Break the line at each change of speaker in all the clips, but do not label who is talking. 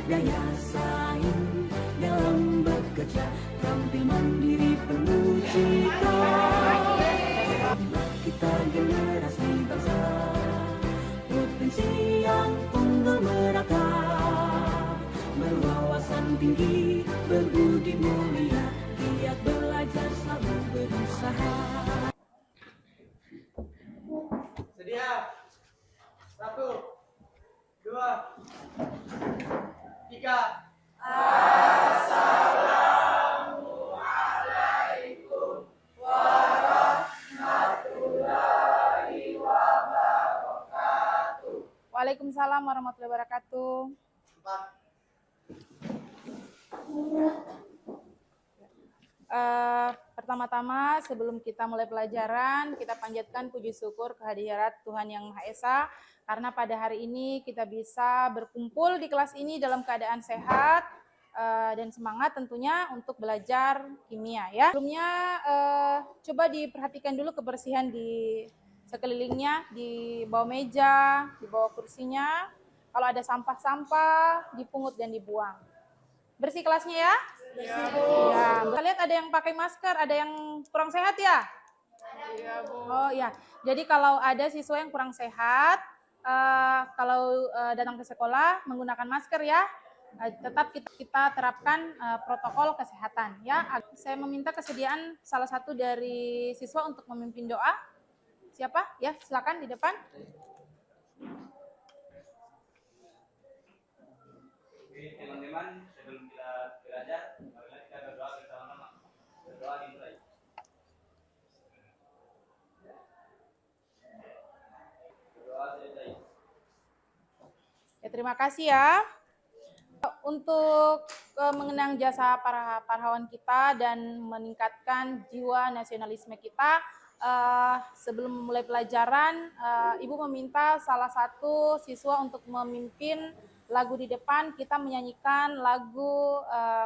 daya saing dalam bekerja, tampil mandiri penuh cita. Kita generasi bangsa, provinsi yang unggul merata, berwawasan tinggi, berbudi mulia, giat belajar selalu berusaha.
Sedia. 1, 2, 3. Assalamualaikum warahmatullahi wabarakatuh.
Waalaikumsalam warahmatullahi wabarakatuh.
4.
Pertama-tama sebelum kita mulai pelajaran, kita panjatkan puji syukur kehadirat Tuhan Yang Maha Esa, karena pada hari ini kita bisa berkumpul di kelas ini dalam keadaan sehat dan semangat tentunya untuk belajar kimia ya. Sebelumnya coba diperhatikan dulu kebersihan di sekelilingnya, di bawah meja, di bawah kursinya. Kalau ada sampah-sampah, dipungut dan dibuang. Bersih kelasnya ya? Bersih, Bu. Ya, kita lihat ada yang pakai masker, ada yang kurang sehat ya? Iya, Bu. Oh ya, jadi kalau ada siswa yang kurang sehat, kalau datang ke sekolah menggunakan masker ya, tetap kita terapkan protokol kesehatan ya. Saya meminta kesediaan salah satu dari siswa untuk memimpin doa. Siapa? Ya, silakan di depan.
Oke, teman-teman, sebelum kita belajar, marilah kita berdoa bersama-sama. Berdoa dimulai. Berdoa selesai.
Ya, terima kasih ya. Untuk mengenang jasa para pahlawan kita dan meningkatkan jiwa nasionalisme kita, sebelum mulai pelajaran, Ibu meminta salah satu siswa untuk memimpin lagu di depan. Kita menyanyikan lagu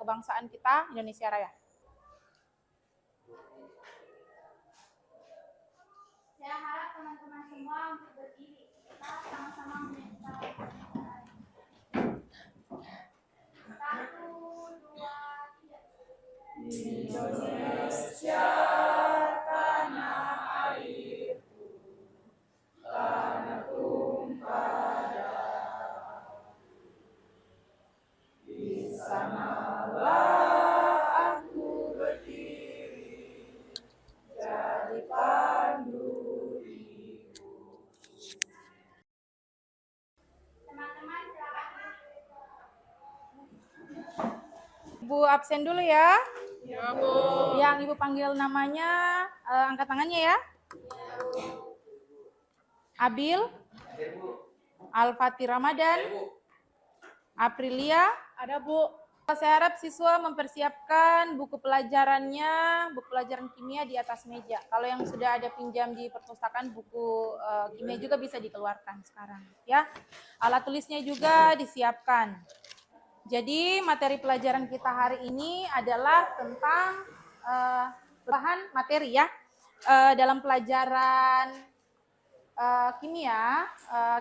kebangsaan kita, Indonesia Raya.
Saya harap teman-teman semua untuk berdiri. Kita sama-sama menyanyikan. 1, 2, 3.
Indonesia tanah airku, tanah tumpah darah. Di sanalah aku berdiri, jadi pandu hidup.
Teman-teman silakan.
Ibu absen dulu ya.
Ya, Bu.
Yang Ibu panggil namanya, angkat tangannya ya. Abil, Al-Fatih Ramadan, Aprilia. Ada Bu. Saya harap siswa mempersiapkan buku pelajarannya, buku pelajaran kimia di atas meja. Kalau yang sudah ada pinjam di perpustakaan, buku kimia juga bisa dikeluarkan sekarang ya. Alat tulisnya juga disiapkan. Jadi materi pelajaran kita hari ini adalah tentang bahan materi ya. Dalam pelajaran kimia,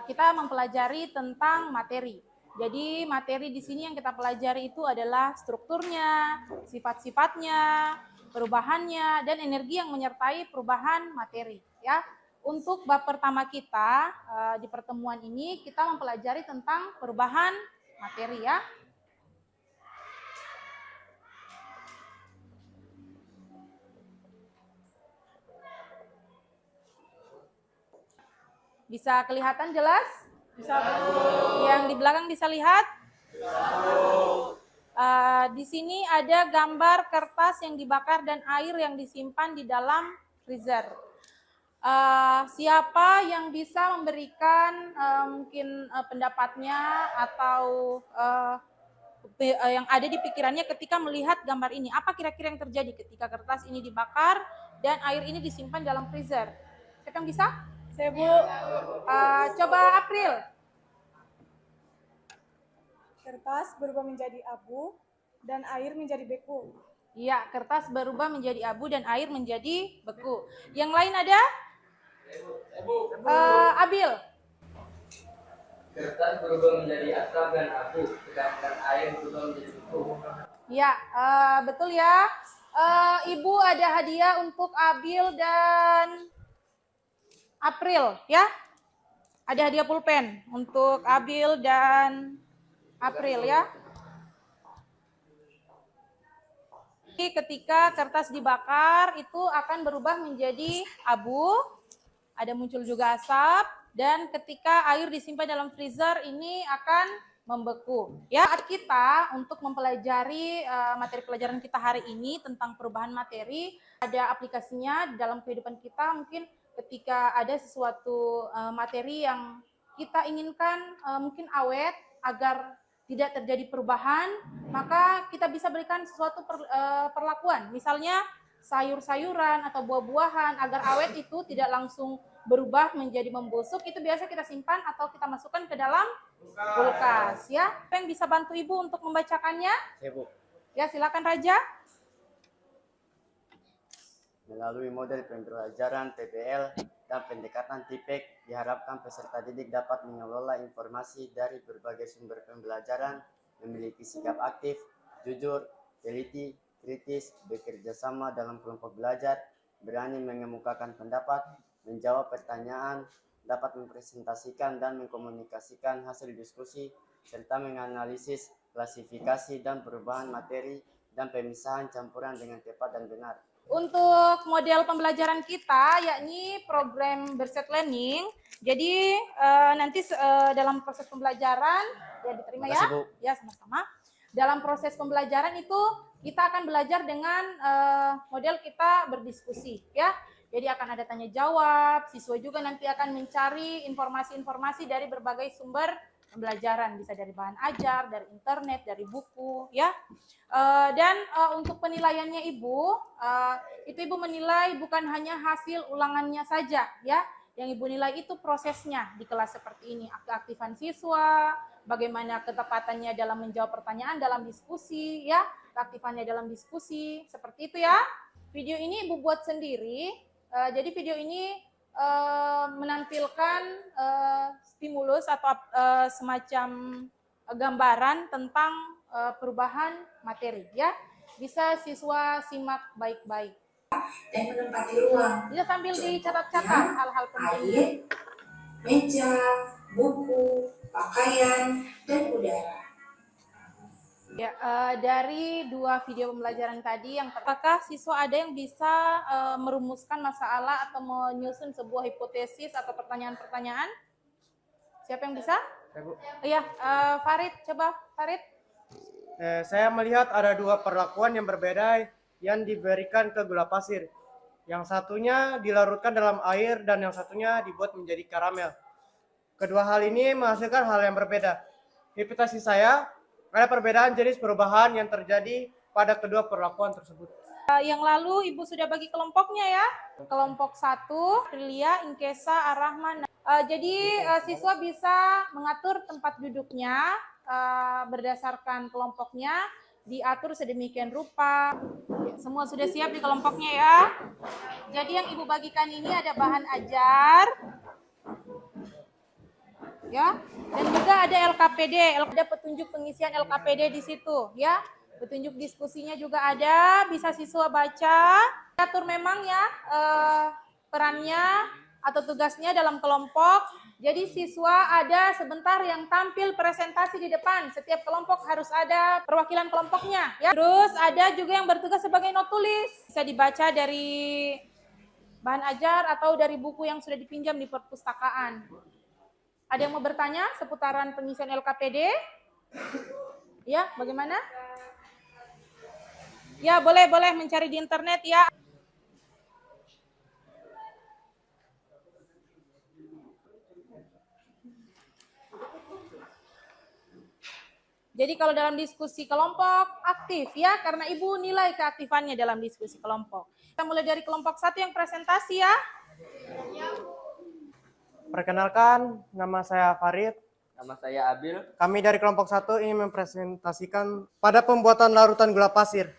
kita mempelajari tentang materi. Jadi materi di sini yang kita pelajari itu adalah strukturnya, sifat-sifatnya, perubahannya, dan energi yang menyertai perubahan materi. Ya, untuk bab pertama kita di pertemuan ini kita mempelajari tentang perubahan materi ya. Bisa kelihatan jelas? Bisa, Bu. Yang di belakang bisa lihat? Bisa, Bu. Di sini ada gambar kertas yang dibakar dan air yang disimpan di dalam freezer. Siapa yang bisa memberikan mungkin pendapatnya atau yang ada di pikirannya ketika melihat gambar ini? Apa kira-kira yang terjadi ketika kertas ini dibakar dan air ini disimpan dalam freezer? Siapa yang bisa? Saya, Bu. Coba April.
Kertas berubah menjadi abu dan air menjadi beku.
Iya, kertas berubah menjadi abu dan air menjadi beku. Yang lain ada? Abil.
Kertas berubah menjadi asap dan abu, sedangkan air berubah menjadi susu.
Ya, betul ya. Ibu ada hadiah untuk Abil dan April ya. Ada hadiah pulpen untuk Abil dan April ya. Ketika kertas dibakar itu akan berubah menjadi abu, ada muncul juga asap, dan ketika air disimpan dalam freezer ini akan membeku. Ya, saat kita untuk mempelajari materi pelajaran kita hari ini tentang perubahan materi, ada aplikasinya dalam kehidupan kita. Mungkin ketika ada sesuatu materi yang kita inginkan mungkin awet agar tidak terjadi perubahan, maka kita bisa berikan sesuatu perlakuan. Misalnya sayur-sayuran atau buah-buahan agar awet itu tidak langsung berubah menjadi membusuk, itu biasa kita simpan atau kita masukkan ke dalam kulkas ya. Apa yang bisa bantu Ibu untuk membacakannya?
Ibu.
Ya, silakan Raja.
Melalui model pembelajaran PBL dan pendekatan TIPEK, diharapkan peserta didik dapat mengelola informasi dari berbagai sumber pembelajaran, memiliki sikap aktif, jujur, teliti, kritis, bekerja sama dalam kelompok belajar, berani mengemukakan pendapat, menjawab pertanyaan, dapat mempresentasikan dan mengkomunikasikan hasil diskusi, serta menganalisis klasifikasi dan perubahan materi dan pemisahan campuran dengan tepat dan benar.
Untuk model pembelajaran kita, yakni program Berset Learning, jadi nanti dalam proses pembelajaran, ya diterima ya?
Bu.
Ya, sama-sama. Dalam proses pembelajaran itu kita akan belajar dengan model kita berdiskusi, ya. Jadi akan ada tanya jawab, siswa juga nanti akan mencari informasi-informasi dari berbagai sumber pembelajaran, bisa dari bahan ajar, dari internet, dari buku, ya. Dan untuk penilaiannya Ibu, itu Ibu menilai bukan hanya hasil ulangannya saja, ya. Yang Ibu nilai itu prosesnya di kelas seperti ini, keaktifan siswa, bagaimana ketepatannya dalam menjawab pertanyaan dalam diskusi, ya, keaktifannya dalam diskusi, seperti itu ya. Video ini Ibu buat sendiri, jadi video ini menampilkan stimulus atau semacam gambaran tentang perubahan materi, ya. Bisa siswa simak baik-baik.
Dan menempati ruang.
Bisa sambil dicatat-catat hal-hal penting.
Air, meja, buku, pakaian, dan udara.
Ya, dari dua video pembelajaran tadi, apakah siswa ada yang bisa merumuskan masalah atau menyusun sebuah hipotesis atau pertanyaan-pertanyaan? Siapa yang bisa? Iya, Farid, coba Farid.
Saya melihat ada dua perlakuan yang berbeda yang diberikan ke gula pasir. Yang satunya dilarutkan dalam air dan yang satunya dibuat menjadi karamel. Kedua hal ini menghasilkan hal yang berbeda. Hipotesis saya, ada perbedaan jenis perubahan yang terjadi pada kedua perlakuan tersebut.
Yang lalu Ibu sudah bagi kelompoknya ya. Kelompok 1, Prilia, Inkesa, Arrahman. Jadi siswa bisa mengatur tempat duduknya berdasarkan kelompoknya, diatur sedemikian rupa. Ya, semua sudah siap di kelompoknya ya. Jadi yang Ibu bagikan ini ada bahan ajar, ya, dan juga ada LKPD, ada petunjuk pengisian LKPD di situ, ya. Petunjuk diskusinya juga ada, bisa siswa baca. Atur memang ya perannya atau tugasnya dalam kelompok. Jadi siswa ada sebentar yang tampil presentasi di depan. Setiap kelompok harus ada perwakilan kelompoknya, ya. Terus ada juga yang bertugas sebagai not tulis. Bisa dibaca dari bahan ajar atau dari buku yang sudah dipinjam di perpustakaan. Ada yang mau bertanya seputaran pengisian LKPD? Ya, bagaimana? Ya, boleh mencari di internet ya. Jadi kalau dalam diskusi kelompok aktif ya, karena Ibu nilai keaktifannya dalam diskusi kelompok. Kita mulai dari kelompok 1 yang presentasi ya.
Perkenalkan, nama saya Farid.
Nama saya Abil.
Kami dari kelompok 1 ingin mempresentasikan pada pembuatan larutan gula pasir.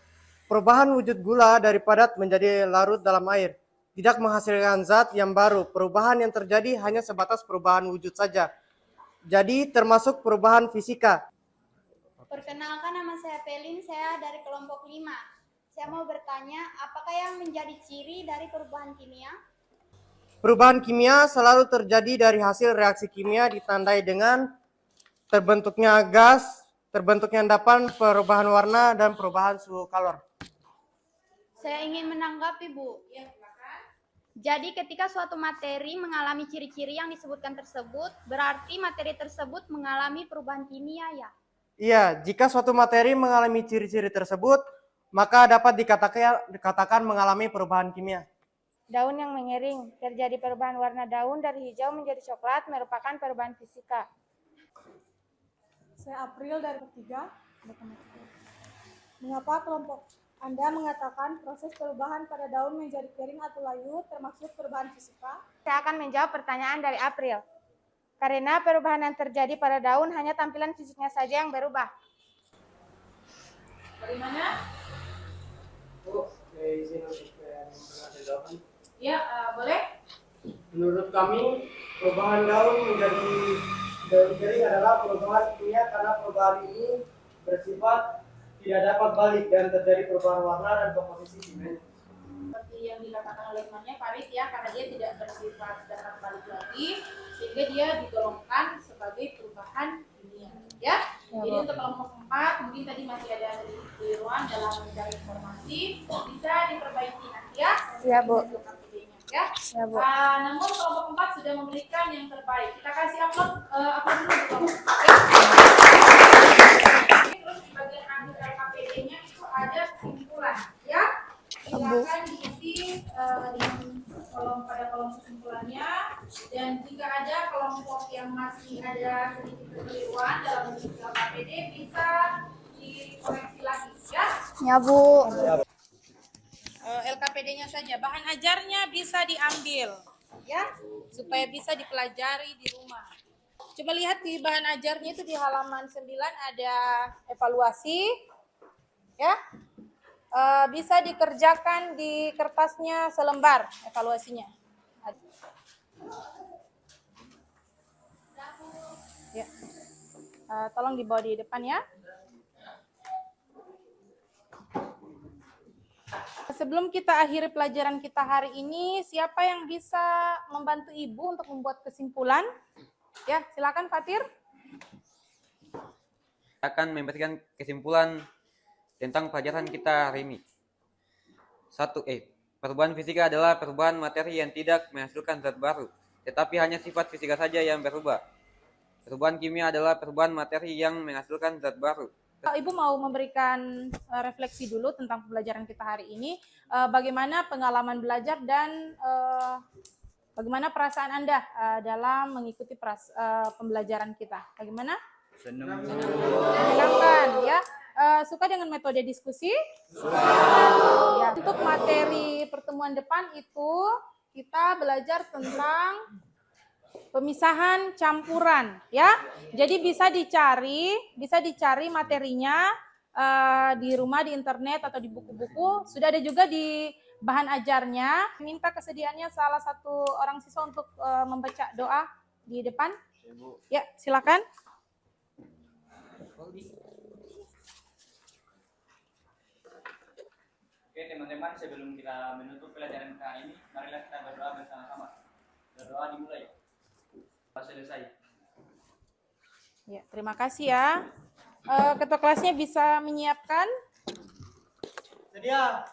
Perubahan wujud gula dari padat menjadi larut dalam air. Tidak menghasilkan zat yang baru. Perubahan yang terjadi hanya sebatas perubahan wujud saja. jadi termasuk perubahan fisika.
Perkenalkan, nama saya Pelin, saya dari kelompok 5. Saya mau bertanya, apakah yang menjadi ciri dari perubahan kimia?
Perubahan kimia selalu terjadi dari hasil reaksi kimia ditandai dengan terbentuknya gas, terbentuknya endapan, perubahan warna, dan perubahan suhu kalor.
Saya ingin menanggapi, Bu. Jadi ketika suatu materi mengalami ciri-ciri yang disebutkan tersebut, berarti materi tersebut mengalami perubahan kimia ya?
Iya, jika suatu materi mengalami ciri-ciri tersebut, maka dapat dikatakan mengalami perubahan kimia.
Daun yang mengering, terjadi perubahan warna daun dari hijau menjadi coklat merupakan perubahan fisika.
Saya April dari kelompok 3. Mengapa kelompok Anda mengatakan proses perubahan pada daun menjadi kering atau layu termasuk perubahan fisika?
Saya akan menjawab pertanyaan dari April. Karena perubahan yang terjadi pada daun hanya tampilan fisiknya saja yang berubah. Bagaimana? Ya, boleh.
Menurut kami, perubahan daun menjadi daun kering adalah perubahan kimia karena perubahan ini bersifat tidak dapat balik dan terjadi perubahan warna dan komposisi kimia.
Seperti yang dikatakan oleh temannya Farid ya, karena dia tidak bersifat dapat balik lagi, sehingga dia digolongkan sebagai perubahan kimia. Ya, jadi untuk kelompok 4, mungkin tadi masih ada keliruan dalam mencari informasi, bisa diperbaiki nanti ya. Iya, Bu. Ya. Ya, Bu. Namun kelompok 4 sudah memberikan yang terbaik. Kita kasih upload dulu untuk kelompok 4 ya. Terus di bagian akhir LKPD-nya itu ada kesimpulan ya. Silakan diisi pada kolom kesimpulannya, dan jika ada kelompok yang masih ada sedikit kekeliruan dalam mengisi LKPD bisa dikoreksi lagi ya.
Ya, Bu.
LKPD-nya saja, bahan ajarnya bisa diambil ya, supaya bisa dipelajari di rumah. Coba lihat di bahan ajarnya itu di halaman 9 ada evaluasi ya. Bisa dikerjakan di kertasnya selembar evaluasinya. Ya. Tolong dibawa di depan ya. Sebelum kita akhiri pelajaran kita hari ini, siapa yang bisa membantu Ibu untuk membuat kesimpulan? Ya, silakan Fatir.
Akan memberikan kesimpulan tentang pelajaran kita hari ini. 1. Perubahan fisika adalah perubahan materi yang tidak menghasilkan zat baru, tetapi hanya sifat fisika saja yang berubah. Perubahan kimia adalah perubahan materi yang menghasilkan zat baru.
Ibu mau memberikan refleksi dulu tentang pembelajaran kita hari ini. Bagaimana pengalaman belajar dan bagaimana perasaan Anda dalam mengikuti pembelajaran kita? Bagaimana?
Senang.
Menyenangkan ya. Suka dengan metode diskusi? Ya. Untuk materi pertemuan depan itu kita belajar tentang pemisahan campuran ya. Jadi bisa dicari materinya di rumah, di internet atau di buku-buku. Sudah ada juga di bahan ajarnya. Minta kesediaannya salah satu orang siswa untuk membaca doa di depan. Ya, silakan.
Oke teman-teman, sebelum kita menutup pelajaran kita ini, marilah kita berdoa bersama-sama. Berdoa dimulai. Selesai.
Ya, terima kasih ya. Ketua kelasnya bisa menyiapkan.
Sedia.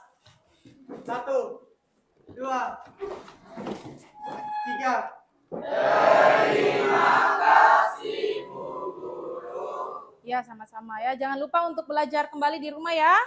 1, 2, 3.
Terima kasih Bu Guru.
Ya, sama-sama ya. Jangan lupa untuk belajar kembali di rumah ya.